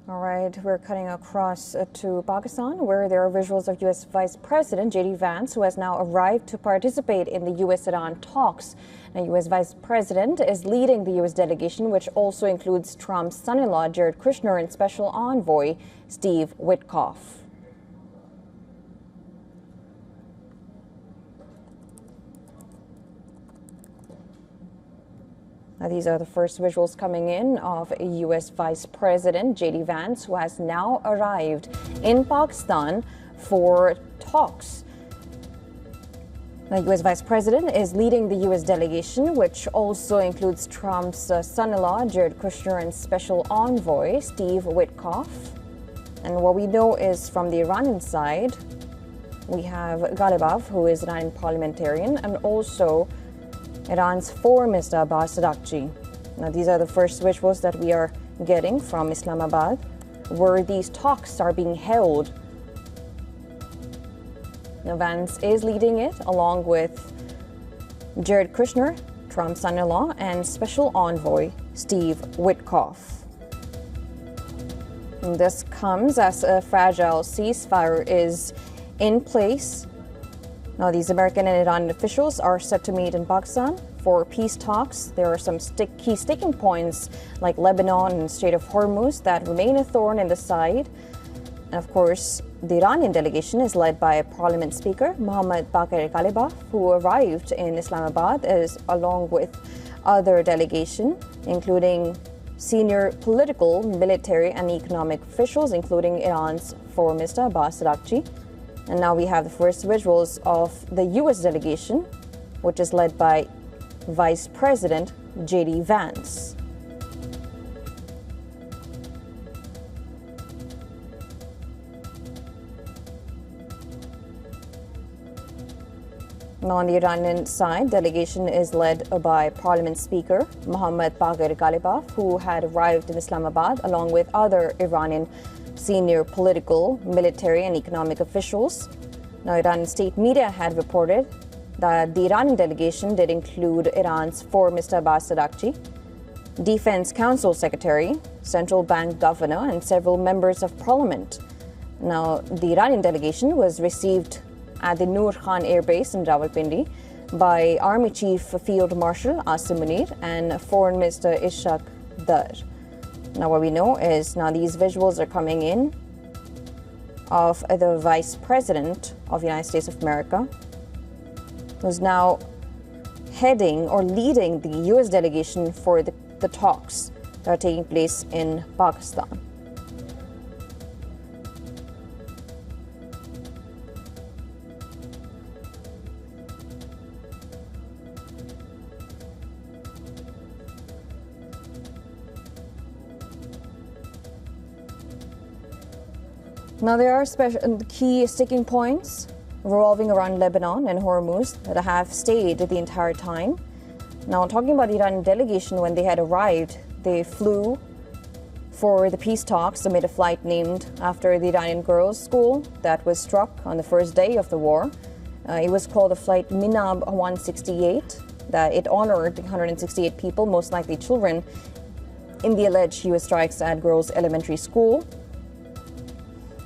All right, we're cutting across to Pakistan, where there are visuals of U.S. Vice President JD Vance, who has now arrived to participate in the U.S.-Iran talks. Now, U.S. Vice President is leading the U.S. delegation, which also includes Trump's son-in-law, Jared Kushner, and Special Envoy Steve Witkoff. These are the first visuals coming in of U.S. Vice President JD Vance, who has now arrived in Pakistan for talks. The U.S. Vice President is leading the U.S. delegation, which also includes Trump's son-in-law, Jared Kushner, and Special Envoy Steve Witkoff. And what we know is from the Iranian side, we have Ghalibaf, who is an Iranian parliamentarian, and also Iran's foreign minister Abbas Araghchi. Now, these are the first visuals that we are getting from Islamabad, where these talks are being held. Now, Vance is leading it along with Jared Kushner, Trump's son-in-law, and Special Envoy Steve Witkoff. And this comes as a fragile ceasefire is in place. Now, these American and Iranian officials are set to meet in Pakistan for peace talks. There are some key sticking points like Lebanon and Strait of Hormuz that remain a thorn in the side. And of course, the Iranian delegation is led by Parliament Speaker Mohammad Baqir Ghalibaf, who arrived in Islamabad along with other delegation, including senior political, military, and economic officials, including Iran's foreign minister Abbas Araghchi. And now we have the first visuals of the U.S. delegation, which is led by Vice President JD Vance. Now, on the Iranian side, delegation is led by Parliament Speaker Mohammad Baqir Ghalibaf, who had arrived in Islamabad along with other Iranian senior political, military, and economic officials. Now, Iranian state media had reported that the Iranian delegation did include Iran's foreign minister Abbas Araghchi, Defense Council Secretary, Central Bank Governor, and several members of parliament. Now, the Iranian delegation was received at the Noor Khan Air Base in Rawalpindi by Army Chief Field Marshal Asim Munir and Foreign Minister Ishaq Dar. Now, what we know is now these visuals are coming in of the Vice President of the United States of America, who's now heading or leading the U.S. delegation for the talks that are taking place in Pakistan. Now, there are key sticking points revolving around Lebanon and Hormuz that have stayed the entire time. Now, talking about the Iranian delegation, when they had arrived, they flew for the peace talks amid a flight named after the Iranian girls' school that was struck on the first day of the war. It was called the flight Minab 168, that it honored 168 people, most likely children, in the alleged U.S. strikes at girls' elementary school.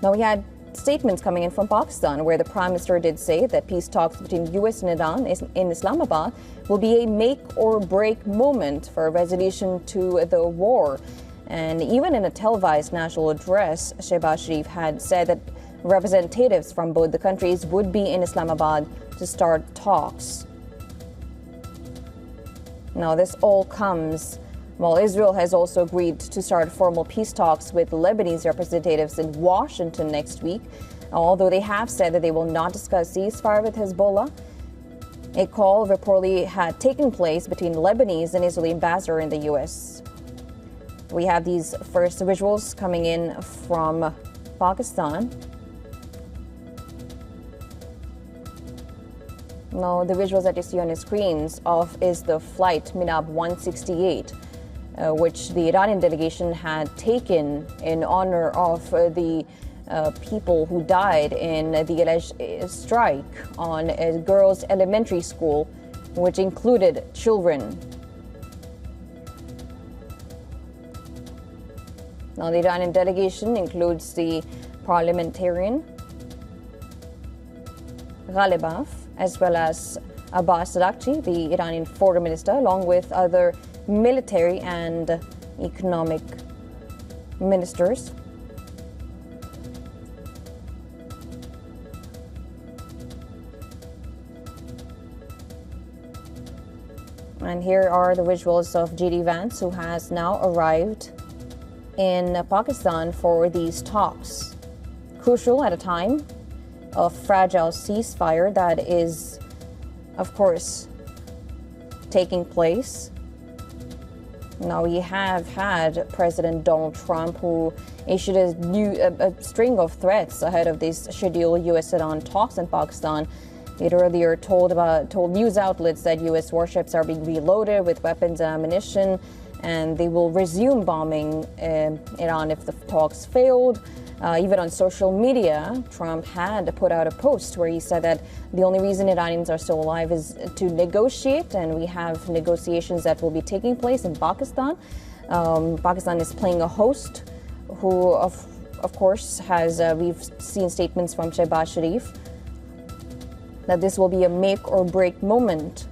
Now, we had statements coming in from Pakistan, where the Prime Minister did say that peace talks between U.S. and Iran in Islamabad will be a make-or-break moment for a resolution to the war. And even in a televised national address, Shehbaz Sharif had said that representatives from both the countries would be in Islamabad to start talks. Now, this all comes while Israel has also agreed to start formal peace talks with Lebanese representatives in Washington next week, although they have said that they will not discuss ceasefire with Hezbollah. A call reportedly had taken place between Lebanese and Israeli ambassador in the U.S. We have these first visuals coming in from Pakistan. Now, the visuals that you see on your screens is the flight Minab 168. Which the Iranian delegation had taken in honor of the people who died in the alleged strike on a girls' elementary school, which included children. Now, the Iranian delegation includes the parliamentarian Ghalibaf, as well as Abbas Araghchi, the Iranian foreign minister, along with other military and economic ministers. And here are the visuals of JD Vance, who has now arrived in Pakistan for these talks. Crucial at a time of fragile ceasefire that is, of course, taking place. Now, we have had President Donald Trump, who issued a string of threats ahead of these scheduled U.S.-Iran talks in Pakistan. He had earlier told news outlets that U.S. warships are being reloaded with weapons and ammunition, and they will resume bombing Iran if the talks failed. Even on social media, Trump had put out a post where he said that the only reason Iranians are still alive is to negotiate, and we have negotiations that will be taking place in Pakistan. Pakistan is playing a host who, of course, has, we've seen statements from Shehbaz Sharif that this will be a make or break moment.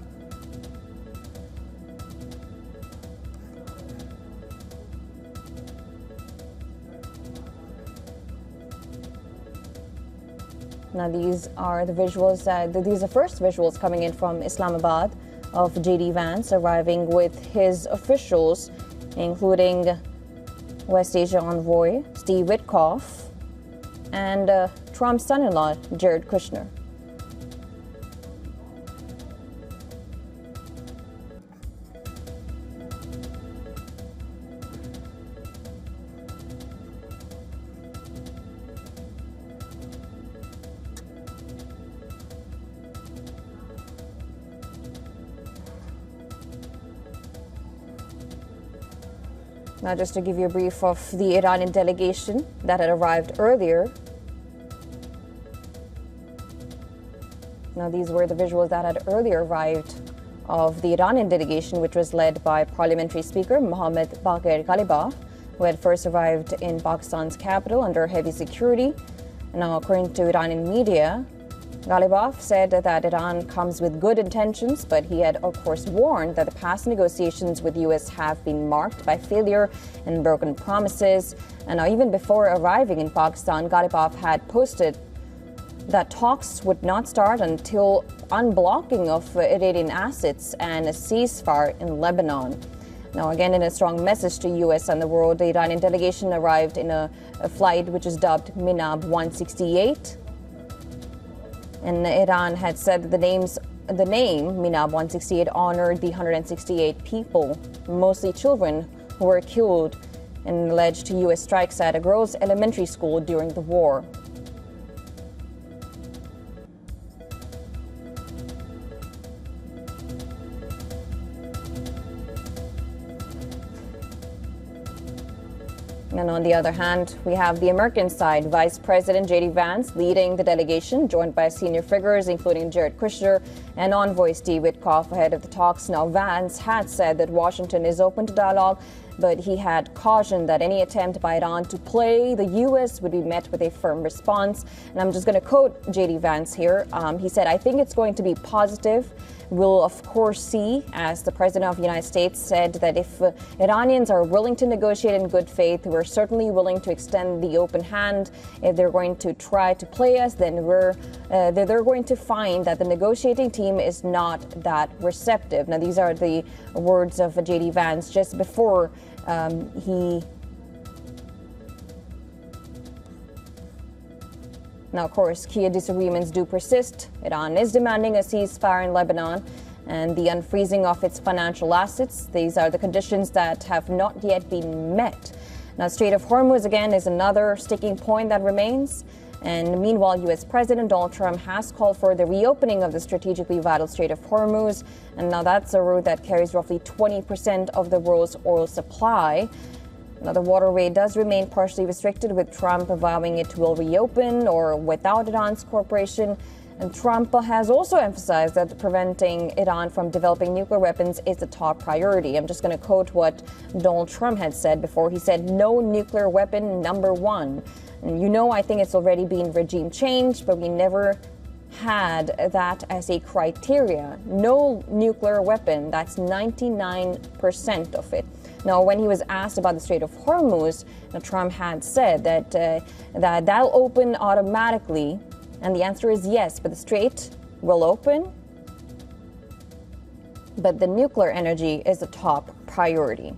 Now, these are the visuals, these are first visuals coming in from Islamabad of JD Vance arriving with his officials, including West Asia envoy Steve Witkoff and Trump's son-in-law, Jared Kushner. Now, just to give you a brief of the Iranian delegation that had arrived earlier. Now, these were the visuals that had earlier arrived of the Iranian delegation, which was led by Parliamentary Speaker Mohammad Bagher Ghalibaf, who had first arrived in Pakistan's capital under heavy security. Now, according to Iranian media, Ghalibaf said that Iran comes with good intentions, but he had, of course, warned that the past negotiations with the U.S. have been marked by failure and broken promises. And now, even before arriving in Pakistan, Ghalibaf had posted that talks would not start until unblocking of Iranian assets and a ceasefire in Lebanon. Now, again, in a strong message to U.S. and the world, the Iranian delegation arrived in a flight which is dubbed Minab 168. And Iran had said that the name Minab 168 honored the 168 people, mostly children, who were killed in alleged U.S. strikes at a girls' elementary school during the war. And on the other hand, we have the American side, Vice President JD Vance leading the delegation, joined by senior figures including Jared Kushner and envoy Steve Witkoff ahead of the talks. Now, Vance had said that Washington is open to dialogue, but he had cautioned that any attempt by Iran to play the U.S. would be met with a firm response. And I'm just going to quote JD Vance here. He said, "I think it's going to be positive. We'll, of course, see," as the President of the United States said, that if Iranians are willing to negotiate in good faith, we're certainly willing to extend the open hand. If they're going to try to play us, then they're going to find that the negotiating team is not that receptive. Now, these are the words of JD Vance just before Now, of course, key disagreements do persist. Iran is demanding a ceasefire in Lebanon and the unfreezing of its financial assets. These are the conditions that have not yet been met. Now, Strait of Hormuz, again, is another sticking point that remains. And meanwhile, U.S. President Donald Trump has called for the reopening of the strategically vital Strait of Hormuz. And now that's a route that carries roughly 20% of the world's oil supply. Now, the waterway does remain partially restricted, with Trump vowing it will reopen or without Iran's cooperation. And Trump has also emphasized that preventing Iran from developing nuclear weapons is a top priority. I'm just going to quote what Donald Trump had said before. He said, "No nuclear weapon, number one." And I think it's already been regime change, but we never had that as a criteria. No nuclear weapon, that's 99% of it. Now, when he was asked about the Strait of Hormuz, Trump had said that that'll open automatically. And the answer is yes, but the strait will open. But the nuclear energy is a top priority.